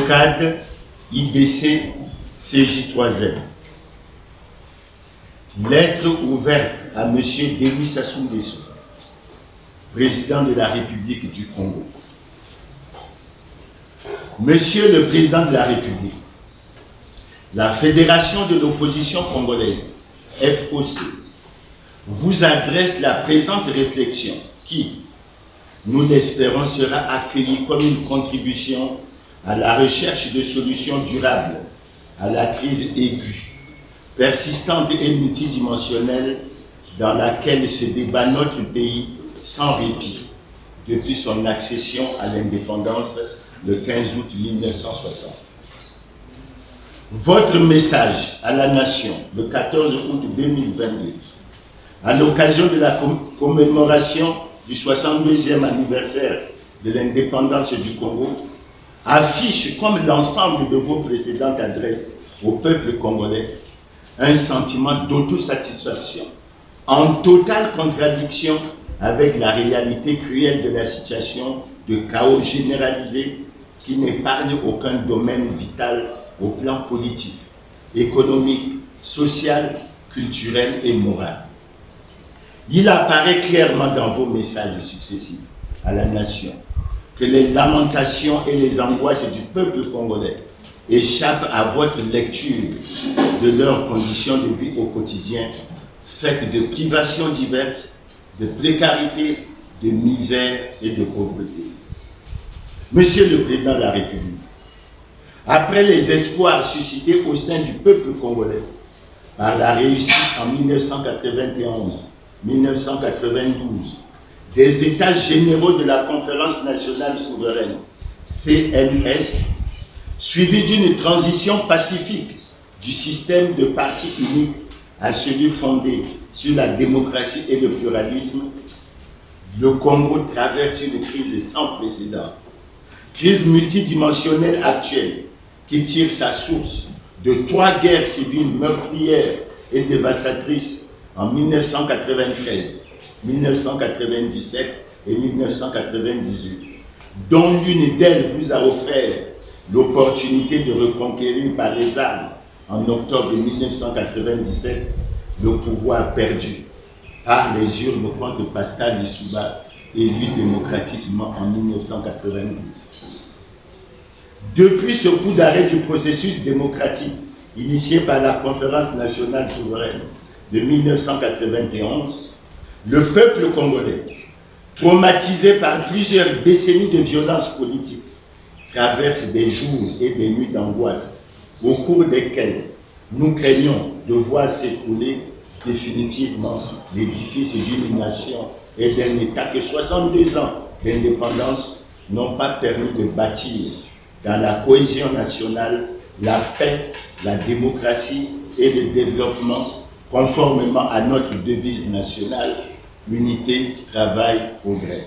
COCAD, IDC, CJ3M. Lettre ouverte à M. Denis Sassou Nguesso, président de la République du Congo. Monsieur le Président de la République, la Fédération de l'opposition congolaise, FOC, vous adresse la présente réflexion qui, nous l'espérons, sera accueillie comme une contribution à la recherche de solutions durables à la crise aiguë, persistante et multidimensionnelle dans laquelle se débat notre pays sans répit depuis son accession à l'indépendance le 15 août 1960. Votre message à la nation le 14 août 2022, à l'occasion de la commémoration du 62e anniversaire de l'indépendance du Congo, affiche, comme l'ensemble de vos précédentes adresses au peuple congolais, un sentiment d'autosatisfaction, en totale contradiction avec la réalité cruelle de la situation de chaos généralisé qui n'épargne aucun domaine vital au plan politique, économique, social, culturel et moral. Il apparaît clairement dans vos messages successifs à la nation que les lamentations et les angoisses du peuple congolais échappent à votre lecture de leurs conditions de vie au quotidien, faites de privations diverses, de précarité, de misère et de pauvreté. Monsieur le Président de la République, après les espoirs suscités au sein du peuple congolais par la réussite en 1991-1992 des États généraux de la Conférence nationale souveraine, CNS, suivi d'une transition pacifique du système de parti unique à celui fondé sur la démocratie et le pluralisme, le Congo traverse une crise sans précédent, crise multidimensionnelle actuelle qui tire sa source de 3 guerres civiles meurtrières et dévastatrices en 1993, 1997 et 1998, dont l'une d'elles vous a offert l'opportunité de reconquérir par les armes en octobre 1997 le pouvoir perdu par les urnes contre Pascal Lissouba, élu démocratiquement en 1992. Depuis ce coup d'arrêt du processus démocratique initié par la Conférence nationale souveraine de 1991, le peuple congolais, traumatisé par plusieurs décennies de violence politique, traverse des jours et des nuits d'angoisse au cours desquels nous craignons de voir s'écrouler définitivement l'édifice d'une nation et d'un État que 62 ans d'indépendance n'ont pas permis de bâtir dans la cohésion nationale, la paix, la démocratie et le développement conformément à notre devise nationale, unité, travail, progrès.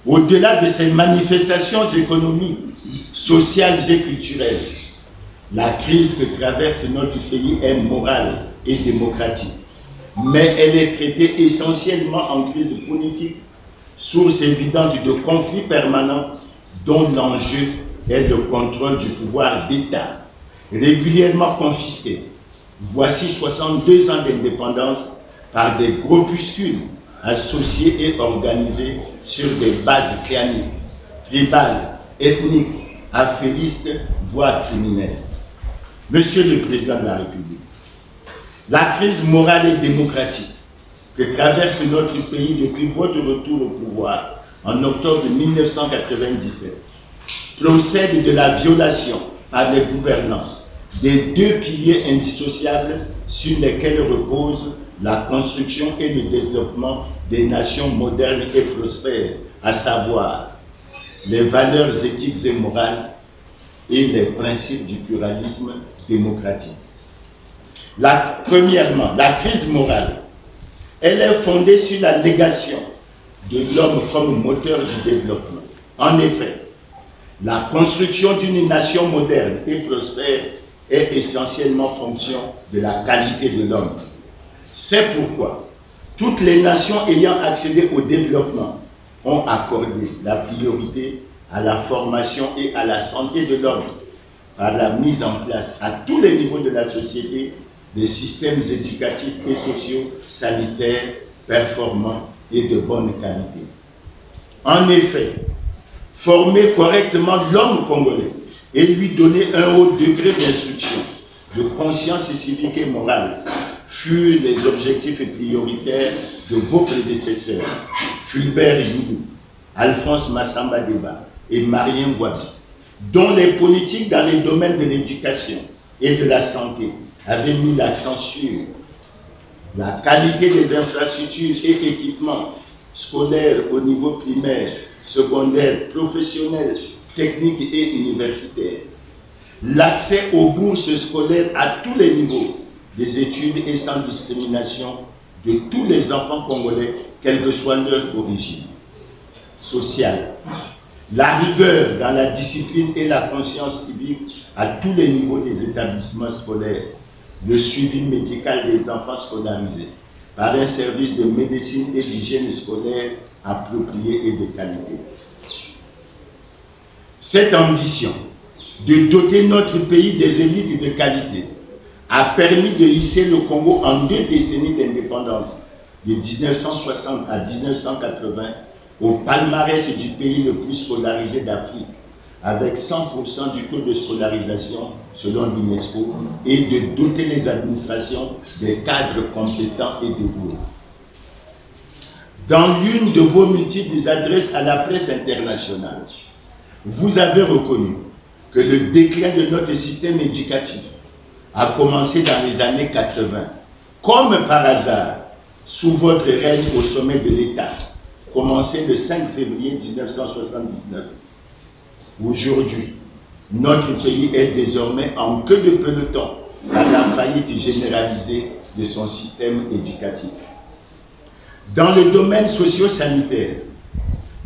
Au-delà de ces manifestations économiques, sociales et culturelles, la crise que traverse notre pays est morale et démocratique, mais elle est traitée essentiellement en crise politique, source évidente de conflits permanents dont l'enjeu est le contrôle du pouvoir d'État, régulièrement confisqué. Voici 62 ans d'indépendance par des groupuscules associés et organisés sur des bases claniques, tribales, ethniques, affairistes, voire criminelles. Monsieur le Président de la République, la crise morale et démocratique que traverse notre pays depuis votre retour au pouvoir en octobre 1997 procède de la violation par les gouvernants des 2 piliers indissociables sur lesquels repose la construction et le développement des nations modernes et prospères, à savoir les valeurs éthiques et morales et les principes du pluralisme démocratique. Premièrement, la crise morale, elle est fondée sur la négation de l'homme comme moteur du développement. En effet, la construction d'une nation moderne et prospère est essentiellement fonction de la qualité de l'homme. C'est pourquoi toutes les nations ayant accédé au développement ont accordé la priorité à la formation et à la santé de l'homme par la mise en place à tous les niveaux de la société des systèmes éducatifs et sociaux sanitaires performants et de bonne qualité. En effet, former correctement l'homme congolais et lui donner un haut degré d'instruction, de conscience civique et morale furent les objectifs prioritaires de vos prédécesseurs, Fulbert Youdou, Alphonse Massamba Deba et Marien Gouabi, dont les politiques dans les domaines de l'éducation et de la santé avaient mis l'accent sur la qualité des infrastructures et équipements scolaires au niveau primaire, secondaire, professionnel, technique et universitaire, l'accès aux bourses scolaires à tous les niveaux des études et sans discrimination de tous les enfants congolais, quelle que soit leur origine sociale, la rigueur dans la discipline et la conscience civique à tous les niveaux des établissements scolaires, le suivi médical des enfants scolarisés par un service de médecine et d'hygiène scolaire approprié et de qualité. Cette ambition de doter notre pays des élites de qualité a permis de hisser le Congo en 2 décennies d'indépendance, de 1960 à 1980, au palmarès du pays le plus scolarisé d'Afrique, avec 100% du taux de scolarisation selon l'UNESCO, et de doter les administrations des cadres compétents et dévoués. Dans l'une de vos multiples adresses à la presse internationale, vous avez reconnu que le déclin de notre système éducatif a commencé dans les années 80, comme par hasard, sous votre règne au sommet de l'État, commencé le 5 février 1979. Aujourd'hui, notre pays est désormais en queue de peloton à la faillite généralisée de son système éducatif. Dans le domaine socio-sanitaire,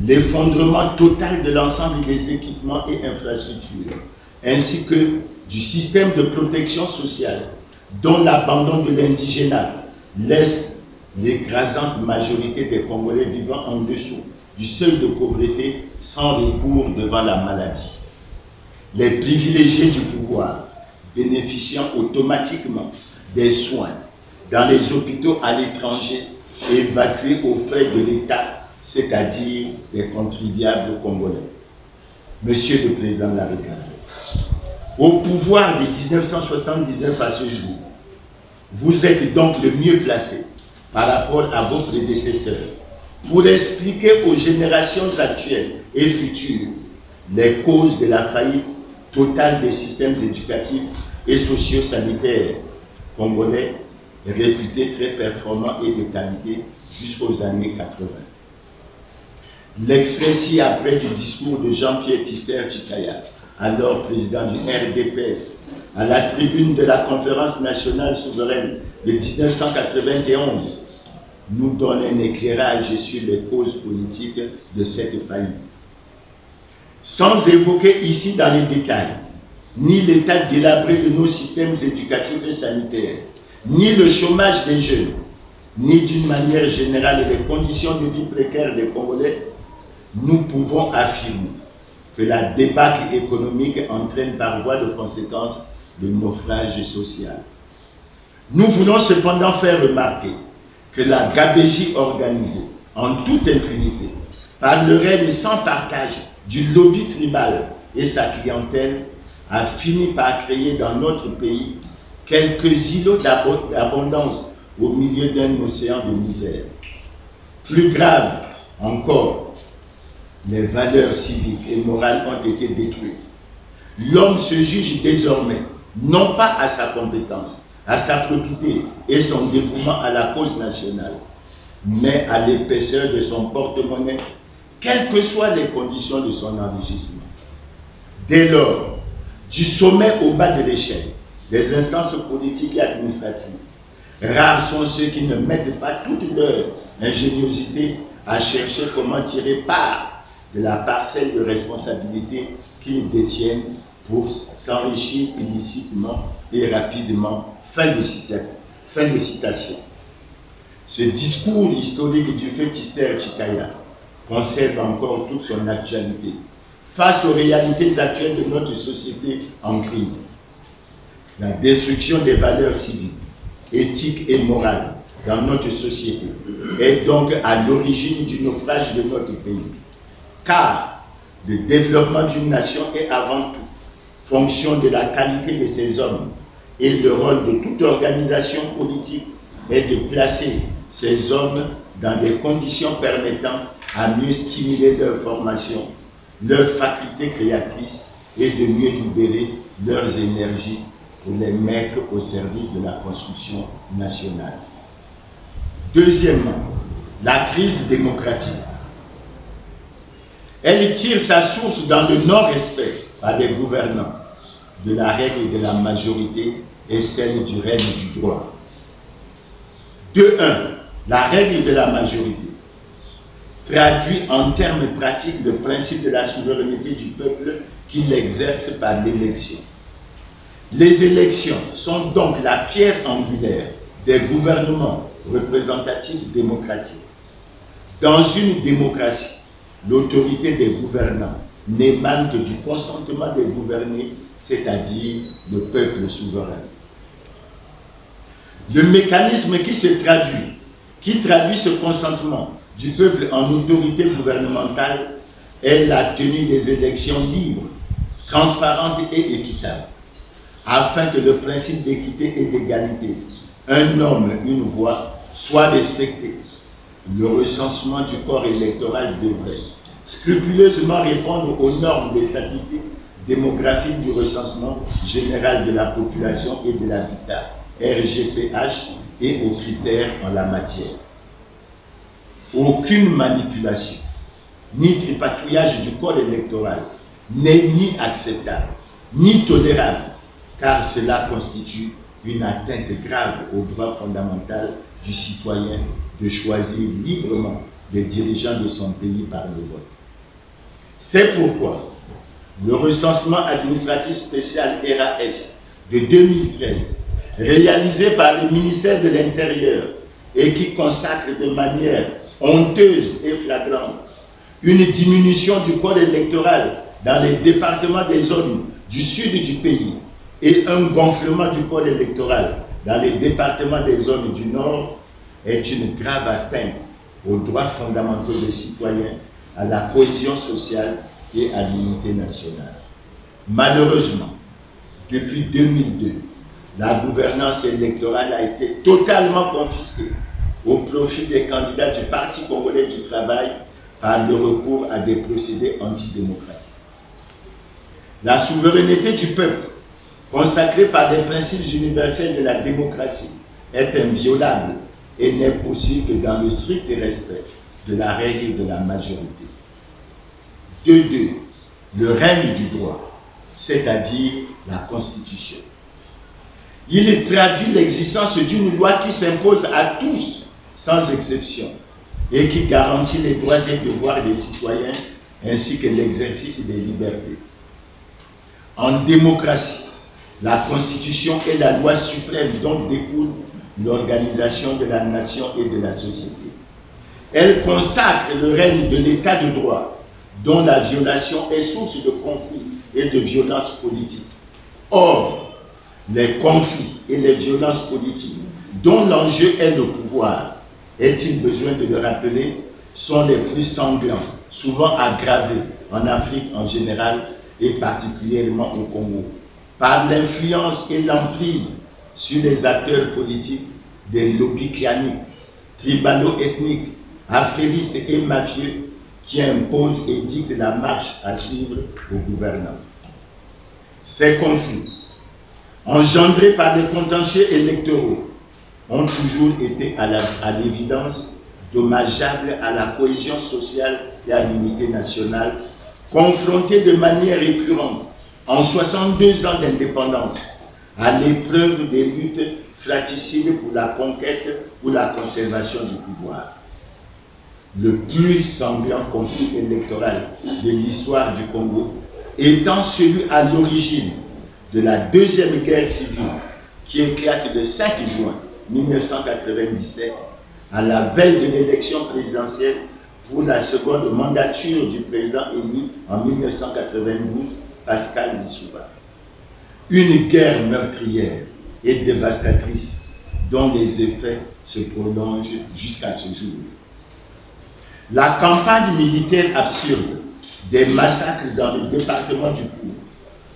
l'effondrement total de l'ensemble des équipements et infrastructures, ainsi que du système de protection sociale, dont l'abandon de l'indigénat laisse l'écrasante majorité des Congolais vivant en dessous du seuil de pauvreté sans recours devant la maladie. Les privilégiés du pouvoir bénéficiant automatiquement des soins dans les hôpitaux à l'étranger évacués aux frais de l'État, c'est-à-dire des contribuables congolais. Monsieur le Président de la République, au pouvoir de 1979 à ce jour, vous êtes donc le mieux placé par rapport à vos prédécesseurs pour expliquer aux générations actuelles et futures les causes de la faillite totale des systèmes éducatifs et socio-sanitaires congolais réputés très performants et de qualité jusqu'aux années 80. L'extrait ci-après du discours de Jean-Pierre Tjister-Tchikaya, alors président du RDPS, à la tribune de la Conférence nationale souveraine de 1991, nous donne un éclairage sur les causes politiques de cette faillite. Sans évoquer ici dans les détails, ni l'état délabré de nos systèmes éducatifs et sanitaires, ni le chômage des jeunes, ni d'une manière générale les conditions de vie précaires des Congolais, nous pouvons affirmer que la débâcle économique entraîne par voie de conséquence le naufrage social. Nous voulons cependant faire remarquer que la gabégie organisée, en toute impunité, par le règne sans partage du lobby tribal et sa clientèle, a fini par créer dans notre pays quelques îlots d'abondance au milieu d'un océan de misère. Plus grave encore, les valeurs civiques et morales ont été détruites. L'homme se juge désormais non pas à sa compétence, à sa probité et son dévouement à la cause nationale, mais à l'épaisseur de son porte-monnaie, quelles que soient les conditions de son enrichissement. Dès lors, du sommet au bas de l'échelle, des instances politiques et administratives, rares sont ceux qui ne mettent pas toute leur ingéniosité à chercher comment tirer part de la parcelle de responsabilité qu'ils détiennent pour s'enrichir illicitement et rapidement. Fin de citation. Ce discours historique du fait Tjister-Tchikaya conserve encore toute son actualité, face aux réalités actuelles de notre société en crise. La destruction des valeurs civiques, éthiques et morales dans notre société est donc à l'origine du naufrage de notre pays. Car le développement d'une nation est avant tout fonction de la qualité de ses hommes, et le rôle de toute organisation politique est de placer ces hommes dans des conditions permettant à mieux stimuler leur formation, leurs facultés créatrices et de mieux libérer leurs énergies pour les mettre au service de la construction nationale. Deuxièmement, la crise démocratique. Elle tire sa source dans le non-respect par les gouvernants de la règle de la majorité et celle du règne du droit. 2.1. La règle de la majorité traduit en termes pratiques le principe de la souveraineté du peuple qu'il exerce par l'élection. Les élections sont donc la pierre angulaire des gouvernements représentatifs démocratiques. Dans une démocratie, l'autorité des gouvernants n'émane que du consentement des gouvernés, c'est-à-dire le peuple souverain. Le mécanisme qui traduit ce consentement du peuple en autorité gouvernementale est la tenue des élections libres, transparentes et équitables, afin que le principe d'équité et d'égalité, un homme, une voix, soit respecté. Le recensement du corps électoral devrait scrupuleusement répondre aux normes des statistiques démographiques du recensement général de la population et de l'habitat, RGPH, et aux critères en la matière. Aucune manipulation, ni tripatouillage du corps électoral n'est ni acceptable, ni tolérable, car cela constitue une atteinte grave au droit fondamental du citoyen de choisir librement les dirigeants de son pays par le vote. C'est pourquoi le recensement administratif spécial RAS de 2013, réalisé par le ministère de l'Intérieur et qui consacre de manière honteuse et flagrante une diminution du corps électoral dans les départements des zones du sud du pays et un gonflement du corps électoral dans les départements des zones du nord, est une grave atteinte aux droits fondamentaux des citoyens, à la cohésion sociale et à l'unité nationale. Malheureusement, depuis 2002, la gouvernance électorale a été totalement confisquée au profit des candidats du Parti congolais du travail par le recours à des procédés antidémocratiques. La souveraineté du peuple, consacrée par les principes universels de la démocratie, est inviolable et n'est possible que dans le strict respect de la règle de la majorité. 2.2. Le règne du droit, c'est-à-dire la Constitution. Il traduit l'existence d'une loi qui s'impose à tous, sans exception, et qui garantit les droits et devoirs des citoyens ainsi que l'exercice des libertés. En démocratie, la Constitution est la loi suprême dont découle l'organisation de la nation et de la société. Elle consacre le règne de l'état de droit, dont la violation est source de conflits et de violences politiques. Or, les conflits et les violences politiques, dont l'enjeu est le pouvoir, est-il besoin de le rappeler, sont les plus sanglants, souvent aggravés en Afrique en général et particulièrement au Congo, par l'influence et l'emprise sur les acteurs politiques des lobbies claniques, tribalo-ethniques, affairistes et mafieux qui imposent et dictent la marche à suivre aux gouvernants. Ces conflits, engendrés par des contentieux électoraux, ont toujours été à l'évidence dommageables à la cohésion sociale et à l'unité nationale, confrontés de manière récurrente, en 62 ans d'indépendance, à l'épreuve des luttes fratricides pour la conquête ou la conservation du pouvoir. Le plus sanglant conflit électoral de l'histoire du Congo étant celui à l'origine de la deuxième guerre civile qui éclate le 5 juin 1997 à la veille de l'élection présidentielle pour la seconde mandature du président élu en 1992, Pascal Lissouba. Une guerre meurtrière et dévastatrice dont les effets se prolongent jusqu'à ce jour. La campagne militaire absurde des massacres dans le département du Pôle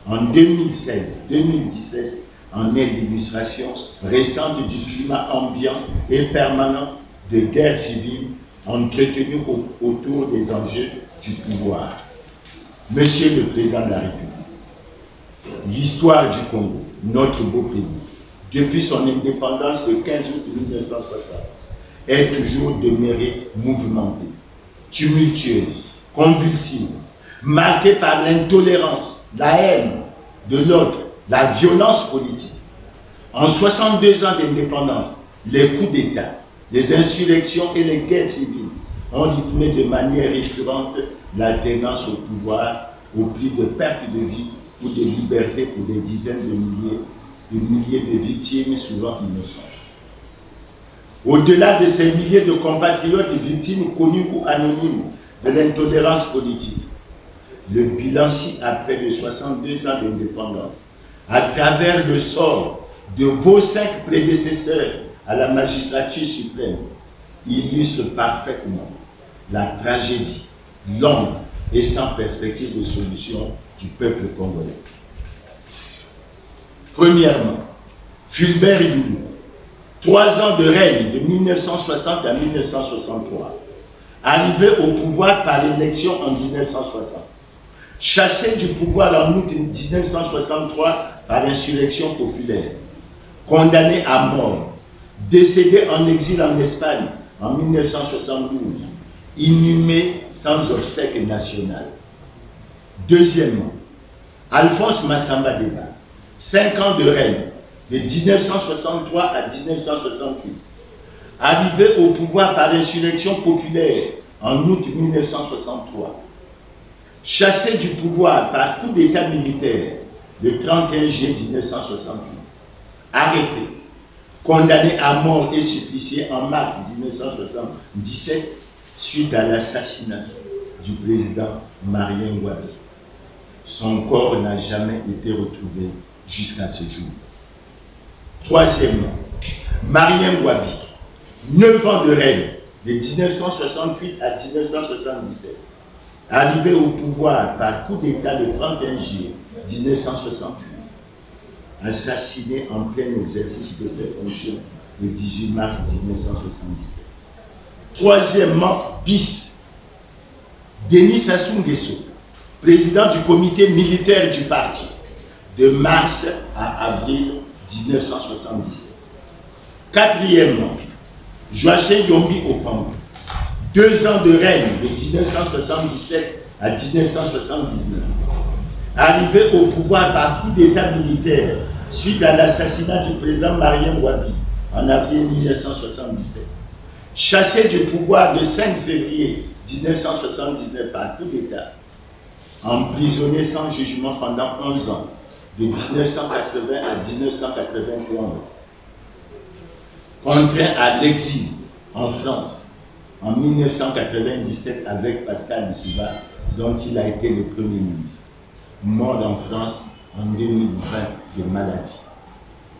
en 2016-2017 en est l'illustration récente du climat ambiant et permanent de guerre civile entretenu autour des enjeux du pouvoir. Monsieur le Président de la République, l'histoire du Congo, notre beau pays, depuis son indépendance le 15 août 1960, est toujours demeurée mouvementée, tumultueuse, convulsive, marquée par l'intolérance, la haine de l'autre, la violence politique. En 62 ans d'indépendance, les coups d'État, les insurrections et les guerres civiles ont rythmé de manière récurrente l'alternance au pouvoir au prix de pertes de vie ou de liberté pour des dizaines de milliers de victimes souvent innocentes. Au-delà de ces milliers de compatriotes victimes connues ou anonymes de l'intolérance politique, le bilan après de 62 ans d'indépendance, à travers le sort de vos 5 prédécesseurs à la magistrature suprême, illustre parfaitement la tragédie longue et sans perspective de solution du peuple congolais. Premièrement, Fulbert Illoulou, 3 ans de règne de 1960 à 1963, arrivé au pouvoir par élection en 1960, chassé du pouvoir en août 1963 par insurrection populaire, condamné à mort, décédé en exil en Espagne en 1972, inhumé sans obsèques nationales. Deuxièmement, Alphonse Massamba Deba, 5 ans de règne, de 1963 à 1968, arrivé au pouvoir par insurrection populaire en août 1963, chassé du pouvoir par coup d'État militaire le 31 juillet 1968, arrêté, condamné à mort et supplicié en mars 1977 suite à l'assassinat du président Marien Ngouabi. Son corps n'a jamais été retrouvé jusqu'à ce jour. Troisièmement, Marien Ngouabi, 9 ans de règne, de 1968 à 1977, arrivé au pouvoir par coup d'État le 31 juillet 1968, assassiné en plein exercice de ses fonctions le 18 mars 1977. Troisièmement, bis, Denis Sassou Nguesso, président du comité militaire du parti, de mars à avril 1977. Quatrièmement, Joachim Yombi Opango, 2 ans de règne de 1977 à 1979, arrivé au pouvoir par coup d'État militaire suite à l'assassinat du président Marien Ngouabi en avril 1977, chassé du pouvoir le 5 février 1979 par coup d'État, emprisonné sans jugement pendant 11 ans, de 1980 à 1991, contraint à l'exil en France en 1997 avec Pascal Lissouba, dont il a été le Premier ministre, mort en France en 2020 de maladie.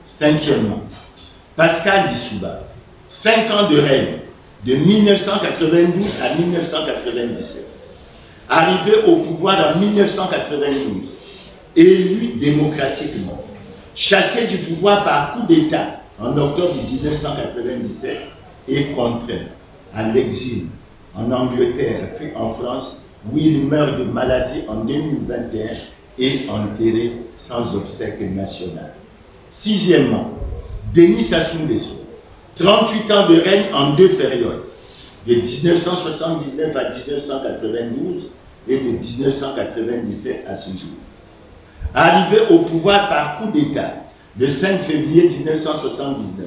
Cinquièmement, Pascal Lissouba, 5 ans de règne, de 1992 à 1997, arrivé au pouvoir en 1992, élu démocratiquement, chassé du pouvoir par coup d'État en octobre 1997 et contraint à l'exil en Angleterre puis en France, où il meurt de maladie en 2021 et enterré sans obsèques nationales. Sixièmement, Denis Sassou Nguesso, 38 ans de règne en 2 périodes, de 1979 à 1992 et de 1997 à ce jour. Arrivé au pouvoir par coup d'État le 5 février 1979,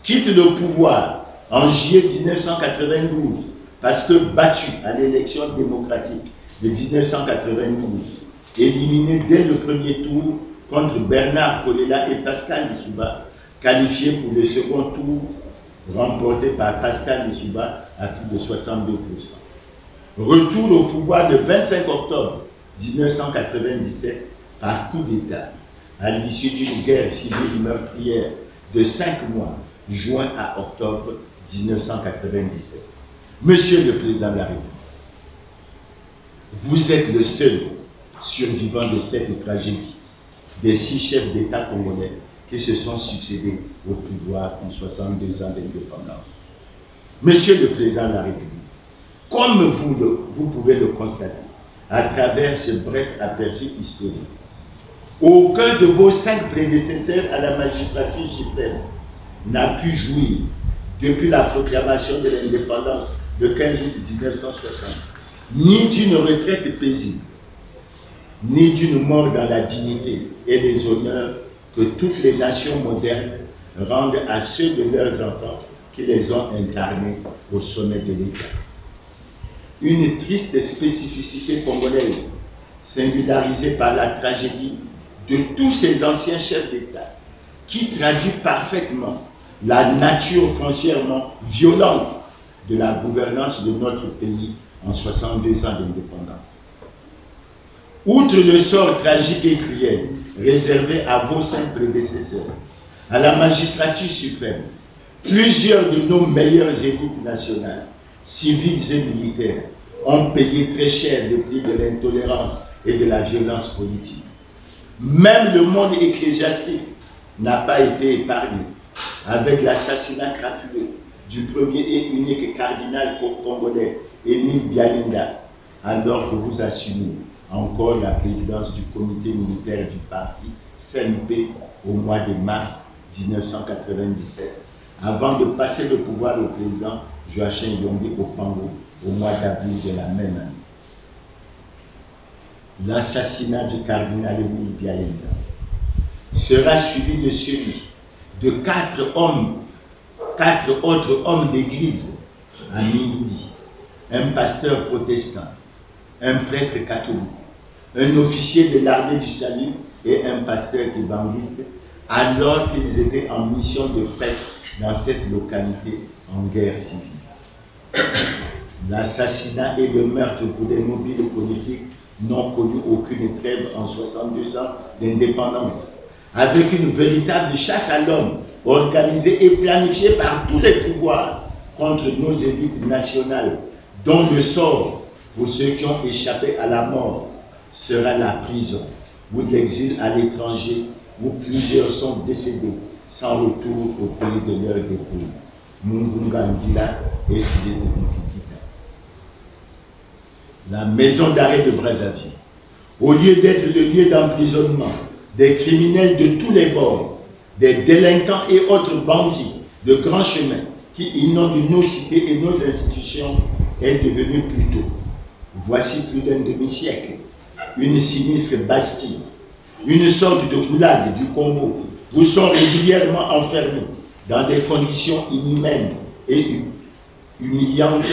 quitte le pouvoir en juillet 1992 parce que battu à l'élection démocratique de 1992, éliminé dès le premier tour contre Bernard Kolela et Pascal Lissouba, qualifié pour le second tour remporté par Pascal Lissouba à plus de 62%. Retour au pouvoir le 25 octobre 1997 par coup d'État, à l'issue d'une guerre civile meurtrière de 5 mois, juin à octobre 1997. Monsieur le Président de la République, vous êtes le seul survivant de cette tragédie des 6 chefs d'État congolais qui se sont succédés au pouvoir en 62 ans d'indépendance. Monsieur le Président de la République, comme vous pouvez le constater à travers ce bref aperçu historique, aucun de vos 5 prédécesseurs à la magistrature suprême n'a pu jouir, depuis la proclamation de l'indépendance le 15 août 1960, ni d'une retraite paisible, ni d'une mort dans la dignité et les honneurs que toutes les nations modernes rendent à ceux de leurs enfants qui les ont incarnés au sommet de l'État. Une triste spécificité congolaise, singularisée par la tragédie de tous ces anciens chefs d'État, qui traduit parfaitement la nature foncièrement violente de la gouvernance de notre pays en 62 ans d'indépendance. Outre le sort tragique et cruel réservé à vos 5 prédécesseurs, à la magistrature suprême, plusieurs de nos meilleures élites nationales, civiles et militaires, ont payé très cher le prix de l'intolérance et de la violence politique. Même le monde ecclésiastique n'a pas été épargné, avec l'assassinat crapuleux du premier et unique cardinal congolais, Émile Bialinga, alors que vous assumez encore la présidence du comité militaire du parti CNP au mois de mars 1997, avant de passer le pouvoir au président Joachim Yongi Opango au mois d'avril de la même année. L'assassinat du cardinal Émile Bialinga sera suivi de celui de 4 autres hommes d'église à Mingi, un pasteur protestant, un prêtre catholique, un officier de l'armée du salut et un pasteur évangéliste, alors qu'ils étaient en mission de fête dans cette localité en guerre civile. L'assassinat et le meurtre pour des mobiles politiques n'ont connu aucune trêve en 62 ans d'indépendance, avec une véritable chasse à l'homme organisée et planifiée par tous les pouvoirs contre nos élites nationales, dont le sort, pour ceux qui ont échappé à la mort, sera la prison ou l'exil à l'étranger, où plusieurs sont décédés sans retour au pays de leur dépôt. Mungunga Ndila et Fidel Nkikita. La maison d'arrêt de Brazzaville, au lieu d'être le lieu d'emprisonnement des criminels de tous les bords, des délinquants et autres bandits de grands chemins qui inondent nos cités et nos institutions, est devenue plutôt, voici plus d'un demi-siècle, une sinistre Bastille, une sorte de goulag du Congo, où sont régulièrement enfermés, dans des conditions inhumaines et humiliantes,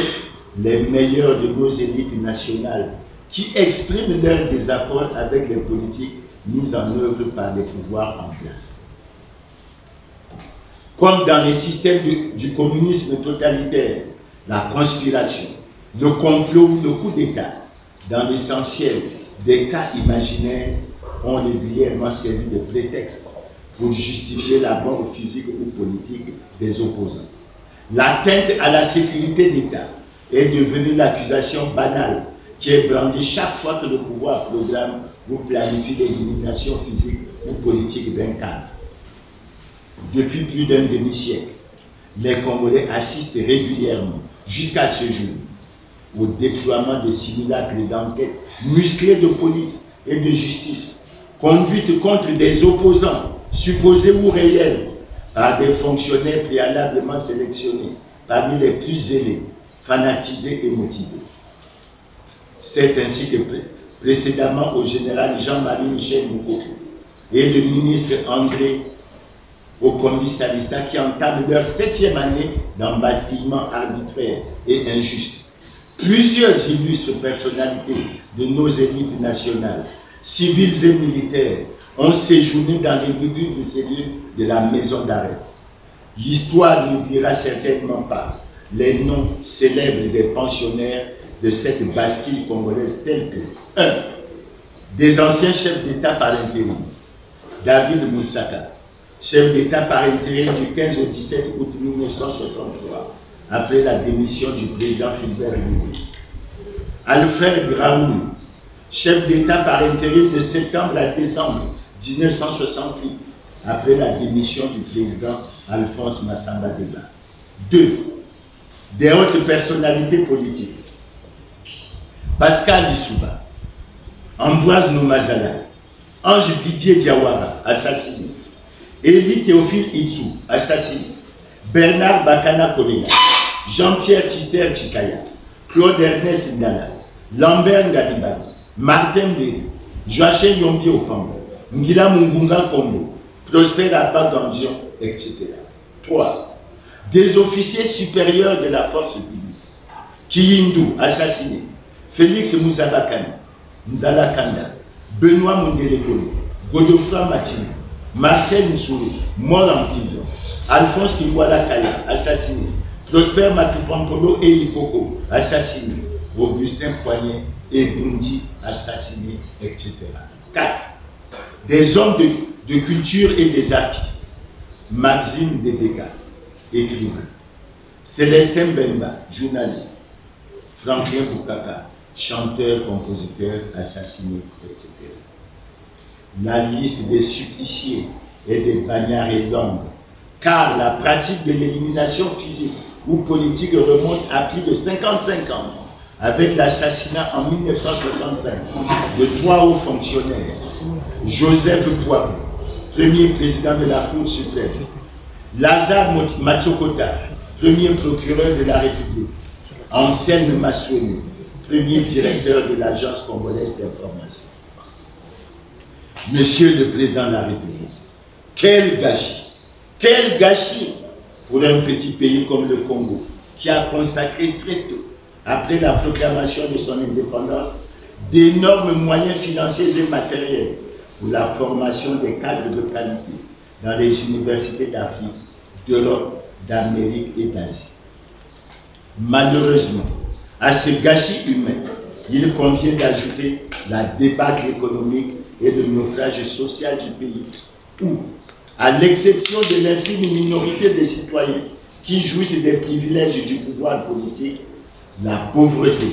les meilleurs de nos élites nationales, qui expriment leur désaccord avec les politiques mises en œuvre par les pouvoirs en place. Comme dans les systèmes du communisme totalitaire, la conspiration, le complot ou le coup d'État, dans l'essentiel des cas imaginaires, ont régulièrement servi de prétexte pour justifier la mort physique ou politique des opposants. L'atteinte à la sécurité d'État est devenue l'accusation banale qui est brandie chaque fois que le pouvoir programme ou planifie l'élimination physique ou politique d'un cadre. Depuis plus d'un demi-siècle, les Congolais assistent régulièrement, jusqu'à ce jour, au déploiement de simulacres d'enquête musclées de police et de justice, conduites contre des opposants, supposés ou réels, par des fonctionnaires préalablement sélectionnés, parmi les plus zélés, fanatisés et motivés. C'est ainsi que précédemment au général Jean-Marie Michel Moukoko et le ministre André Okombi Salissa qui entament leur 7e année d'embastillement arbitraire et injuste. Plusieurs illustres personnalités de nos élites nationales, civiles et militaires, ont séjourné dans les lugubres cellules de la maison d'arrêt. L'histoire n'oubliera certainement pas les noms célèbres des pensionnaires de cette Bastille congolaise tels que 1. Des anciens chefs d'État par intérim. David Moutsaka, chef d'État par intérim du 15 au 17 août 1963, après la démission du président Fulbert Goulet. Alfred Graoul, chef d'État par intérim de septembre à décembre 1968, après la démission du président Alphonse Massamba Deba. 2. Des hautes personnalités politiques. Pascal Lissouba, Ambroise Noumazala, Ange Didier Diawara, assassiné. Élie Théophile Itsou, assassiné. Bernard Bakana Korea, Jean-Pierre Tister Chikaya, Claude Ernest Ndala, Lambert Ngadibani, Martin Béry, Joachim Yombi Okambo, Ngila Mungunga Kombo, Prosper Abba Gandion, etc. 3. Des officiers supérieurs de la force publique. Kiyindou, assassiné. Félix Mouzabakani, Nzala Kanda, Benoît Mundelekolo, Godofroy Matine, Marcel Nsouri, mort en prison. Alphonse Kiwala Kaya, assassiné. Prosper Matupampolo et Ikoko, assassiné. Augustin Poignet et Bundi, assassinés, etc. 4. Des hommes de culture et des artistes. Maxime Debeka, écrivain. Célestin Bemba, journaliste. Franklin Boukaka, chanteur, compositeur, assassiné, etc. La liste des suppliciés et des bagnards est longue, car la pratique de l'élimination physique ou politique remonte à plus de 55 ans, avec l'assassinat en 1965 de 3 hauts fonctionnaires. Joseph Poirot, premier président de la Cour suprême. Lazare Machokota, premier procureur de la République. Anselme Massoueni, premier directeur de l'Agence congolaise d'information. Monsieur le Président de la République, quel gâchis pour un petit pays comme le Congo, qui a consacré très tôt, après la proclamation de son indépendance, d'énormes moyens financiers et matériels pour la formation des cadres de qualité dans les universités d'Afrique, d'Europe, d'Amérique et d'Asie. Malheureusement, à ce gâchis humain, il convient d'ajouter la débâcle économique et le naufrage social du pays, où, à l'exception de l'infime minorité des citoyens qui jouissent des privilèges du pouvoir politique, la pauvreté,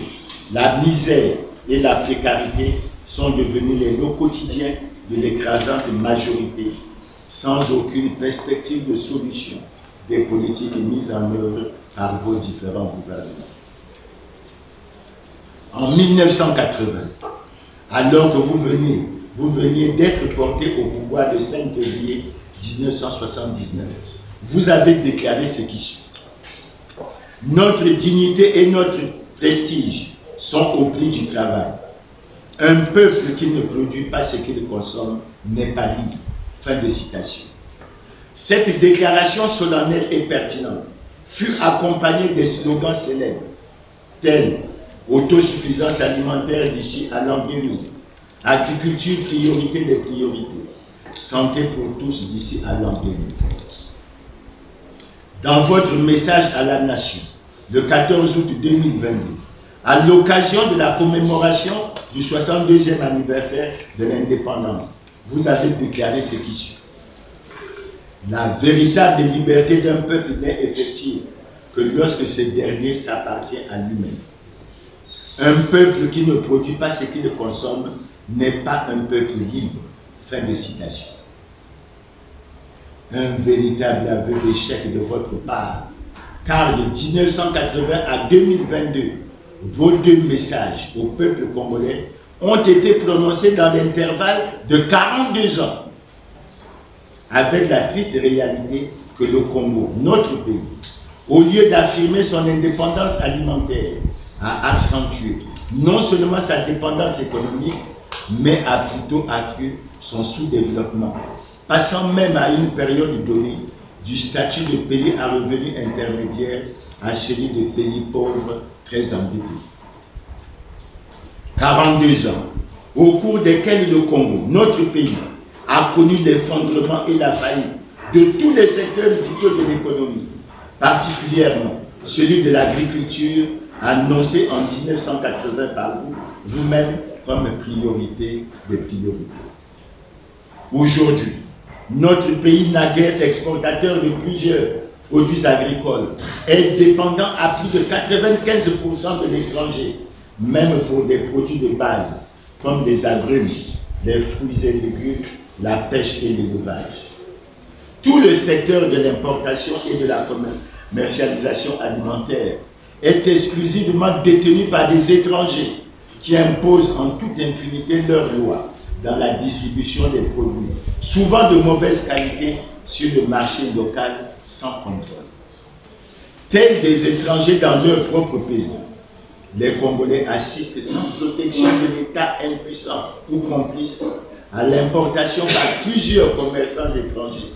la misère et la précarité sont devenus les lots quotidiens de l'écrasante majorité, sans aucune perspective de solution des politiques mises en œuvre par vos différents gouvernements. En 1980, alors que vous veniez d'être porté au pouvoir le 5 février 1979, vous avez déclaré ce qui suit. Notre dignité et notre prestige sont au prix du travail. Un peuple qui ne produit pas ce qu'il consomme n'est pas libre. Fin de citation. Cette déclaration solennelle et pertinente fut accompagnée des slogans célèbres tels autosuffisance alimentaire d'ici à l'an 2000, agriculture priorité des priorités, santé pour tous d'ici à l'an 2000. Dans votre message à la nation, le 14 août 2022, à l'occasion de la commémoration du 62e anniversaire de l'indépendance, vous avez déclaré ce qui suit. La véritable liberté d'un peuple n'est effective que lorsque ce dernier s'appartient à lui-même. Un peuple qui ne produit pas ce qu'il consomme n'est pas un peuple libre. Fin de citation. Un véritable aveu d'échec de votre part, car de 1980 à 2022, vos 2 messages au peuple congolais ont été prononcés dans l'intervalle de 42 ans, avec la triste réalité que le Congo, notre pays, au lieu d'affirmer son indépendance alimentaire, a accentué non seulement sa dépendance économique, mais a plutôt accru son sous-développement, passant même à une période donnée du statut de pays à revenu intermédiaire à celui de pays pauvres très endettés. 42 ans, au cours desquels le Congo, notre pays, a connu l'effondrement et la faillite de tous les secteurs vitaux de l'économie, particulièrement celui de l'agriculture, annoncé en 1980 par vous-même comme priorité des priorités. Aujourd'hui, notre pays, naguère exportateur de plusieurs produits agricoles, est dépendant à plus de 95% de l'étranger, même pour des produits de base, comme les agrumes, les fruits et légumes, la pêche et l'élevage. Tout le secteur de l'importation et de la commercialisation alimentaire est exclusivement détenu par des étrangers qui imposent en toute impunité leurs lois dans la distribution des produits, souvent de mauvaise qualité, sur le marché local sans contrôle. Tels des étrangers dans leur propre pays, les Congolais assistent sans protection de l'État impuissant ou complice à l'importation par plusieurs commerçants étrangers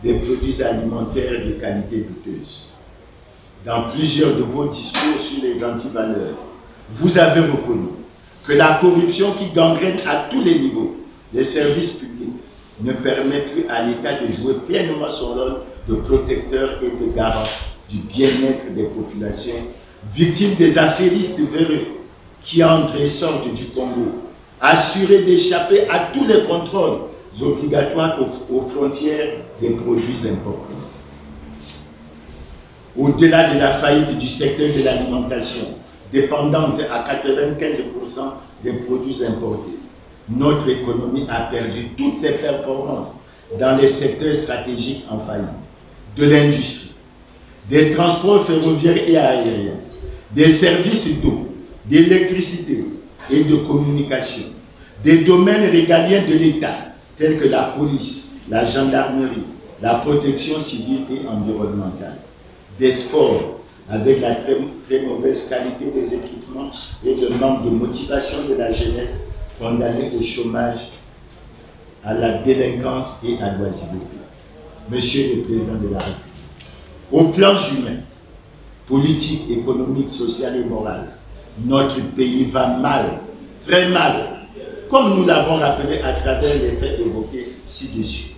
des produits alimentaires de qualité douteuse. Dans plusieurs de vos discours sur les antivaleurs, vous avez reconnu que la corruption qui gangrène à tous les niveaux des services publics ne permet plus à l'État de jouer pleinement son rôle de protecteur et de garant du bien-être des populations victimes des affairistes véreux qui entrent et sortent du Congo, assurés d'échapper à tous les contrôles obligatoires aux frontières des produits importés. Au-delà de la faillite du secteur de l'alimentation, dépendante à 95% des produits importés, notre économie a perdu toutes ses performances dans les secteurs stratégiques en faillite, de l'industrie, des transports ferroviaires et aériens, des services d'eau, d'électricité et de communication, des domaines régaliens de l'État, tels que la police, la gendarmerie, la protection civile et environnementale, des sports, avec la très mauvaise qualité des équipements et le manque de motivation de la jeunesse condamnée au chômage, à la délinquance et à l'oisiveté. Monsieur le Président de la République, au plan humain, politique, économique, social et moral, notre pays va mal, très mal, comme nous l'avons rappelé à travers les faits évoqués ci-dessus.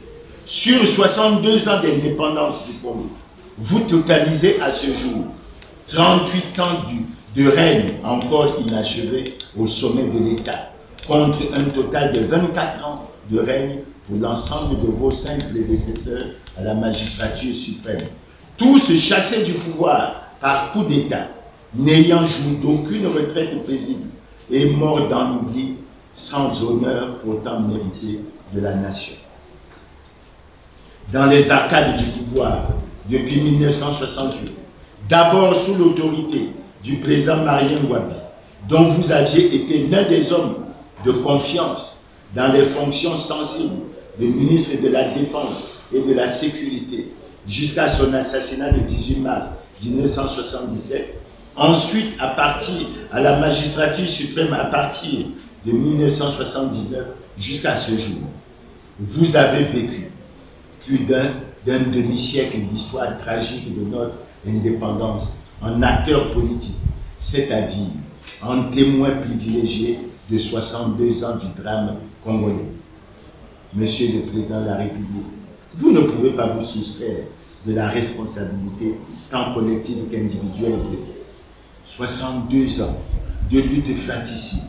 Sur 62 ans d'indépendance du Congo, vous totalisez à ce jour 38 ans de règne encore inachevé au sommet de l'État, contre un total de 24 ans de règne pour l'ensemble de vos 5 prédécesseurs à la magistrature suprême. Tous chassés du pouvoir par coup d'État, n'ayant joui d'aucune retraite paisible et morts dans l'oubli, sans honneur pourtant mérité de la nation. Dans les arcades du pouvoir, depuis 1968, d'abord sous l'autorité du président Marien Ngouabi, dont vous aviez été l'un des hommes de confiance dans les fonctions sensibles de ministre de la Défense et de la Sécurité, jusqu'à son assassinat le 18 mars 1977, ensuite à la magistrature suprême à partir de 1979 jusqu'à ce jour. Vous avez vécu plus d'un demi-siècle d'histoire tragique de notre indépendance en acteur politique, c'est-à-dire en témoin privilégié de 62 ans du drame congolais. Monsieur le Président de la République, vous ne pouvez pas vous soustraire de la responsabilité tant collective qu'individuelle. 62 ans de lutte fratricide,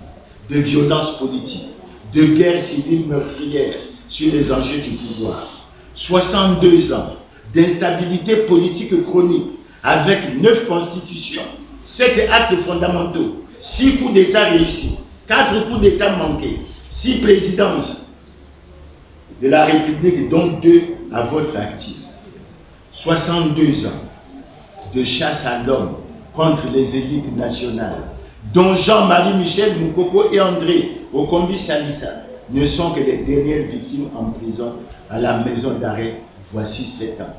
de violence politique, de guerre civile meurtrière sur les enjeux du pouvoir. 62 ans d'instabilité politique chronique avec 9 constitutions, 7 actes fondamentaux, 6 coups d'État réussis, 4 coups d'État manqués, 6 présidences de la République, dont 2 à votre actif. 62 ans de chasse à l'homme contre les élites nationales, dont Jean-Marie Michel Moukoko et André Okombi-Salissa ne sont que les dernières victimes en prison à la maison d'arrêt voici 7 ans.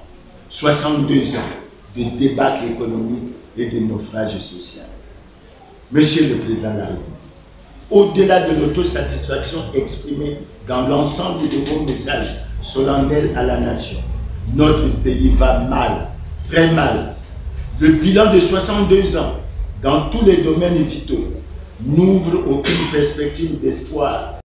62 ans de débâcle économique et de naufrage social. Monsieur le Président de la République, au-delà de l'autosatisfaction exprimée dans l'ensemble de vos messages solennels à la nation, notre pays va mal, très mal. Le bilan de 62 ans dans tous les domaines vitaux n'ouvre aucune perspective d'espoir